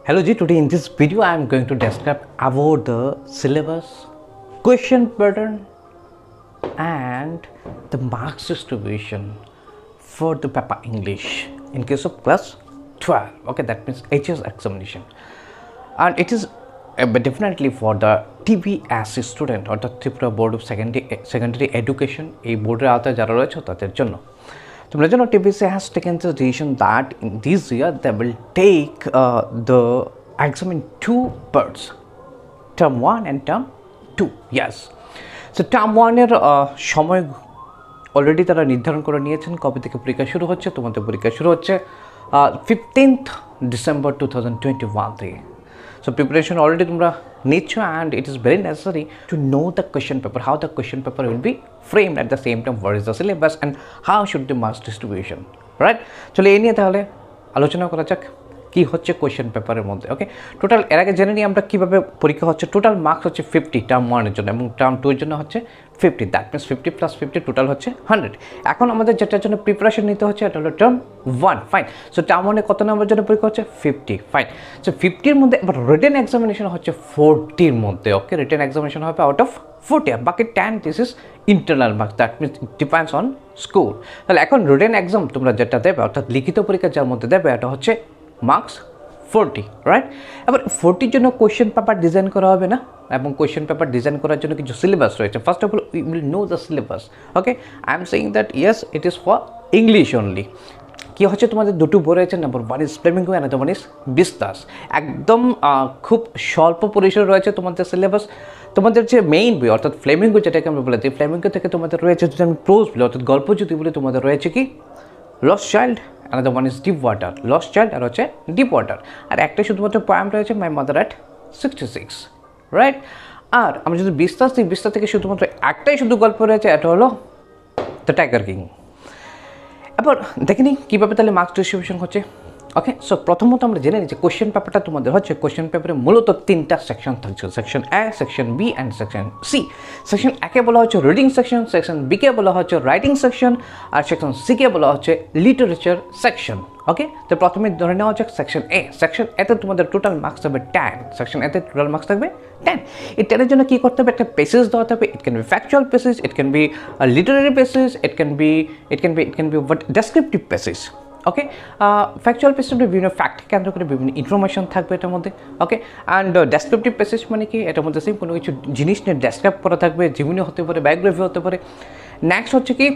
Hello G, today in this video I am going to describe about the syllabus, question pattern and the marks distribution for the paper English in case of class 12. Okay, that means HS examination, and it is definitely for the TBS student or the Tripura Board of Secondary Education. A board তোমরা জানো TBS has taken the decision that in this year they will take the exam in two parts, term 1 and term 2. Yes, so term 1 এর সময় already তারা নির্ধারণ করে নিয়েছেন কবে থেকে পরীক্ষা শুরু হচ্ছে। তোমাদের পরীক্ষা শুরু হচ্ছে 15th December 2021 থেকে। So preparation already tumra nicho, and it is very necessary to know the question paper, how the question paper will be framed, at the same time what is the syllabus and how should the marks distribution, right? চলো এই নিয়ে তাহলে আলোচনা করা যাক কি হচ্ছে question পেপারের মধ্যে। ওকে, টোটাল এর আগে জেনে নিই আমরা কিভাবে পরীক্ষা হচ্ছে। টোটাল মার্কস হচ্ছে 50 টার্ম 1 এর জন্য এবং টার্ম 2 এর জন্য হচ্ছে 50, দ্যাট মিন্স 50 প্লাস 50 টোটাল হচ্ছে 100। এখন আমাদের যেটার জন্য প্রিপারেশন নিতে হচ্ছে এটা হলো টার্ম 1, ফাইন। সো টার্ম 1 এ কত নাম্বার জন্য পরীক্ষা হচ্ছে 50, ফাইন। সো 50 এর মধ্যে এবার রিটেন এক্সামিনেশন হচ্ছে 40 এর মধ্যে। ওকে, রিটেন এক্সামিনেশন হবে আউট অফ 40, আর বাকি 10 this is internal marks, that means it depends on school. তাহলে এখন রিটেন এক্সাম তোমরা যেটা দেবে অর্থাৎ লিখিত পরীক্ষা যার মধ্যে দেবে এটা হচ্ছে মার্কস 40, রাইট? এবার 40 জন্য কোয়েশ্চেন পেপার ডিজাইন করা হবে না, এবং কোয়েশ্চেন পেপার ডিজাইন করার জন্য কিছু সিলেবাস রয়েছে। First of all we will know the syllabus. Okay, I am saying that yes it is for English only. কি হচ্ছে তোমাদের দুটো বই রয়েছে, number 1 is Flamingo and number 1 is Vistas. একদম খুব স্বল্প পরিসরে রয়েছে তোমাদের সিলেবাস। তোমাদের যে মেইন বই অর্থাৎ ফ্লেমিঙ্গো যেটাকে আমরা বলে দিই, ফ্লেমিঙ্গো থেকে তোমাদের রয়েছে যদি আমি প্রোজ বলি অর্থাৎ গল্প যদি বলি, তোমাদের রয়েছে কি lost child, another one is deep water, lost child আর হচ্ছে deep water, আর একটা শুধুমাত্র পোয়েম রয়েছে মাই মাদার অ্যাট 66, রাইট? আর আমরা যদি বিস্তার দিই, বিস্তার থেকে শুধুমাত্র একটাই শুধু গল্প রয়েছে, এটা হলো দ্য টাইগার কিং। এবার দেখে নিই কীভাবে তাহলে মার্কস ডিস্ট্রিবিউশন হচ্ছে। ওকে, সো প্রথমত আমরা জেনে নিই যে কোশ্চেন পেপারটা তোমাদের হচ্ছে, কোশ্চেন পেপারে মূলত 3টা সেকশন থাকছে, section A, section B and section C. Section একে বলা হচ্ছে রিডিং সেকশন, সেকশন বিকে বলা হচ্ছে রাইটিং সেকশন, আর সেকশন সিকে বলা হচ্ছে লিটারেচার সেকশন। ওকে, তো প্রথমে ধরে নেওয়া হচ্ছে সেকশন এ। সেকশন এতে তোমাদের টোটাল মার্কস হবে 10। সেকশন এতে টোটাল মার্কস থাকবে 10। এই 10-এর জন্য কী করতে হবে, একটা পেসেজ দেওয়া হবে। It can be factual passage, it can be Literary passage, it can be what descriptive passage. Okay, factual passage বিভিন্ন ফ্যাক্ট কেন্দ্র করে বিভিন্ন ইনফরমেশন থাকবে এটার মধ্যে। ওকে, অ্যান্ড ডেসক্রিপটিভ পেসেজ মানে কি, এটার মধ্যে সেম কোনো কিছু জিনিস নিয়ে ডেসক্রাইব করা থাকবে, জীবনী হতে পারে, বায়োগ্রাফি হতে পারে। নেক্সট হচ্ছে কি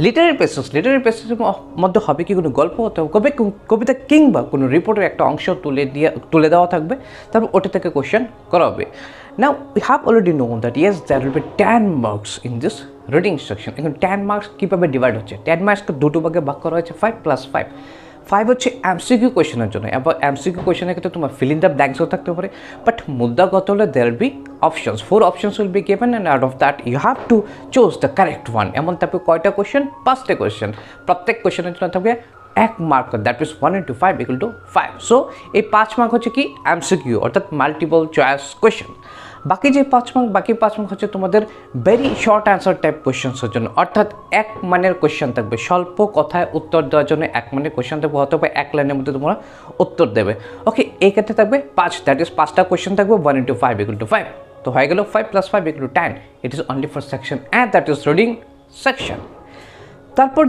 লিটারারি পেসেজ। লিটারারি পেসেজের মধ্যে হবে কি কোনো গল্প হতে হবে, কবিতা কিংবা কোনো রিপোর্টের একটা অংশ তুলে দেওয়া থাকবে, তারপর ওটা থেকে কোশ্চেন করা হবে। Now we have already known that yes there will be 10 marks in this reading section. এখন 10 মার্কস কীভাবে ডিভাইড হচ্ছে, 10 মার্কসকে দুটো ভাগে ভাগ করা হয়েছে 5 + 5। 5 হচ্ছে এমসিকিউ কোয়েশনের জন্য, এবার এমসিকিউ কোয়েশনের ক্ষেত্রে তোমার ফিল ইন দ্য ব্ল্যাঙ্কসও থাকতে পারে, বাট মুদ্রাগত হলে there will be options, 4 options will be given and out of that you have to choose the correct one. এমন থাকবে কয়টা কোয়েশ্চেন, 5টা কোয়েশ্চেন। প্রত্যেক কোয়েশ্চেনের জন্য থাকবে 1 মার্ক, দ্যাট মিনস 1 × 5 = 5। সো এই 5 মার্ক হচ্ছে কি এমসিকিউ অর্থাৎ মাল্টিপল চয়েস কোয়েশ্চেন। বাকি যে 5 মার্ক হচ্ছে তোমাদের ভেরি শর্ট অ্যান্সার টাইপ কোয়েশ্চেন্সের জন্য, অর্থাৎ 1 মানের কোয়েশ্চেন থাকবে। স্বল্প কথায় উত্তর দেওয়ার জন্য 1 মানের কোয়েশ্চেন থাকবে, অথবা 1 লাইনের মধ্যে তোমরা উত্তর দেবে। ওকে, এই ক্ষেত্রে থাকবে 5, দ্যাট ইজ 5টা কোয়েশ্চেন থাকবে, 1 × 5 = 5। তো হয়ে গেল 5 + 5 = 10। It is only for section A, that is reading section. তারপর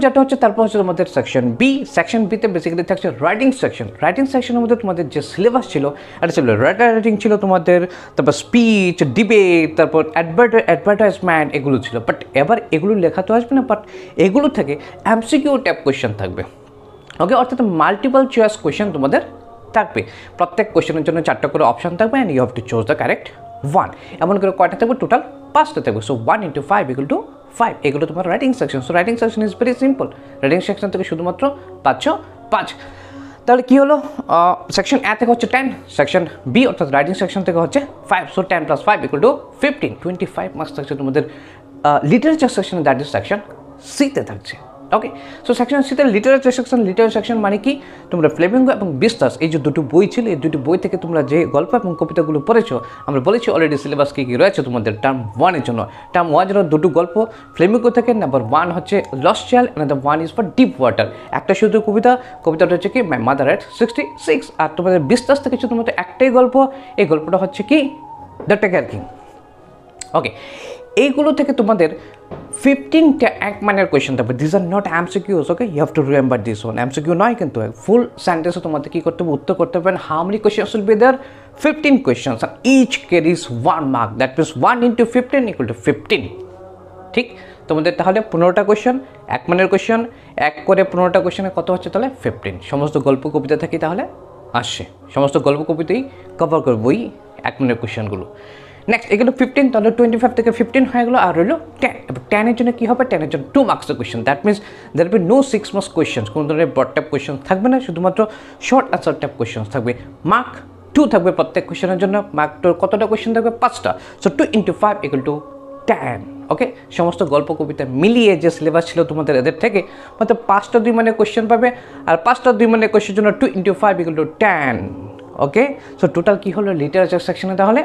হচ্ছে তোমাদের সেকশন বি। সেকশন বিতে বেসিক্যালি থাকছে রাইটিং সেকশন। রাইটিং সেকশনের মধ্যে তোমাদের যে সিলেবাস ছিল এটা ছিল রাইটিং ছিল তোমাদের, তারপর স্পিচ, ডিবেট, তারপর অ্যাডভার্টাইজমেন্ট, এগুলো ছিল। বাট এবার এগুলো লেখা তো আসবে না, বাট এগুলো থেকে এমসিকিউ টাইপ কোয়েশ্চেন থাকবে। ওকে, অর্থাৎ মাল্টিপল চয়েস কোয়েশ্চেন তোমাদের থাকবে। প্রত্যেক কোয়েশ্চেনের জন্য 4টা করে অপশন থাকবে and you have to choose the correct one. এমন করে কয়টা থাকবে, টোটাল 5টা থাকবে। সো 1 × 5 = 5। এগুলো তোমার writing section. So writing section is very simple. Writing section থেকে শুধুমাত্র 5 তাহলে কী হলো, সেকশন এ থেকে হচ্ছে 10, সেকশন বি অর্থাৎ রাইটিং সেকশন থেকে হচ্ছে 5। সো 10 + 5 = 15। 25 মার্কস থাকছে তোমাদের লিটারেচার সেকশনে, দ্যাট ইজ সেকশন সিতে থাকছে ওকে, সো সেকশন সিতে লিটারেচার সেকশন মানে কি, তোমরা ফ্লেমিঙ্গো এবং বিস্তাস এই যে দুটো বই ছিল, এই দুটো বই থেকে তোমরা যে গল্প এবং কবিতাগুলো পড়েছো, আমরা বলেছি অলরেডি সিলেবাস কী কী রয়েছে তোমাদের টার্ম 1-এর জন্য। টার্ম 1 জন্য দুটো গল্প ফ্লেমিঙ্গো থেকে, নাম্বার 1 হচ্ছে lost child, number 1 is for deep water, একটা শুধু কবিতাটা হচ্ছে কি মাই মাদার এট 66। আর তোমাদের বিস্তাস থেকে শুধুমাত্র একটাই গল্প, এই গল্পটা হচ্ছে কি দ্য টাইগার কিং। ওকে, এইগুলো থেকে তোমাদের 15টা এক মানের কোয়েশ্চেন থাকবে। This are not MCQs, okay, you have to remember this one. MCQ নয় কিন্তু, ফুল সেন্টেন্সে তোমাদের কী করতে হবে, উত্তর করতে হবে। How many questions will be there? 15 questions, আর each carries 1 mark, that means 1 × 15 = 15। ঠিক, তোমাদের তাহলে 15টা কোয়েশ্চেন, এক মানের কোয়েশ্চেন, এক করে 15টা কোয়েশ্চেনে কত হচ্ছে তাহলে 15। সমস্ত গল্প কবিতা থেকে তাহলে আসছে, সমস্ত গল্প কবিতাই কভার করবই এক মানের কোয়েশ্চেনগুলো। নেক্সট এগুলো 15, তাহলে 25 থেকে 15 হয়ে গেলো, আর রইলো 10। এবং 10-এর জন্য কী হবে, 10-এর জন্য 2 মার্কসের question, that means there be no 6 marks question, কোনো ধরনের ব্রড টাইপ কোয়েশ্চেন থাকবে না, শুধুমাত্র শর্ট অ্যান্সার টাইপ কোয়েশ্চেন থাকবে। মার্ক 2 থাকবে প্রত্যেক কোয়েশ্চেনের জন্য। মার্ক 2 কতটা কোয়েশ্চেন থাকবে, 5টা। সো 2 × 5 = 10। ওকে, সমস্ত গল্প কবিতা মিলিয়ে যে সিলেবাস ছিল তোমাদের এদের থেকে মাত্র 5টা 2 মানের কোয়েশ্চেন পাবে, আর 5টা 2 মানের কোয়েশ্চেনের জন্য 2 × 5 = 10। ওকে, সো টোটাল কী হলো লিটারেচার সেকশনে, তাহলে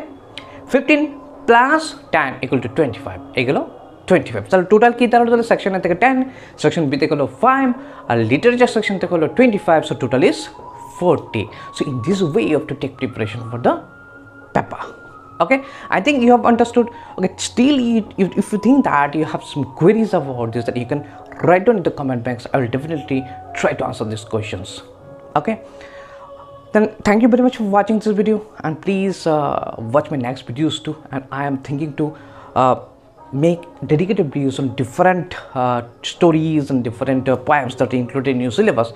15 + 10 = 25, এগুলো 25। তাহলে টোটাল কী তাহলে সেকশন এ থেকে 10, সেকশন বি থেকে হলো 5, আর লিটারেচার সেকশন থেকে হলো 25, so total is 40. So in this way you have to take preparation for the paper. Okay, I think you have understood. Okay, still if you think that you have some queries about this, that you can write down in the comment box. I will definitely try to answer these questions. Okay, then thank you very much for watching this video, and please watch my next videos too. And I am thinking to make dedicated videos on different stories and different poems that are included in your syllabus.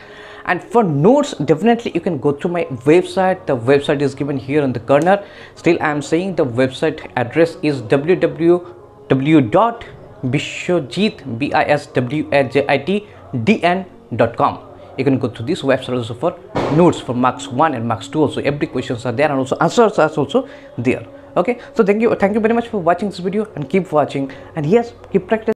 And for notes, definitely you can go to my website. The website is given here in the corner. Still I am saying the website address is www.biswajitdn.com. You can go to this website also for notes for marks 1 and marks 2 also. Every questions are there, and also answers are also there. Okay, so thank you very much for watching this video, and keep watching, and yes, keep practicing.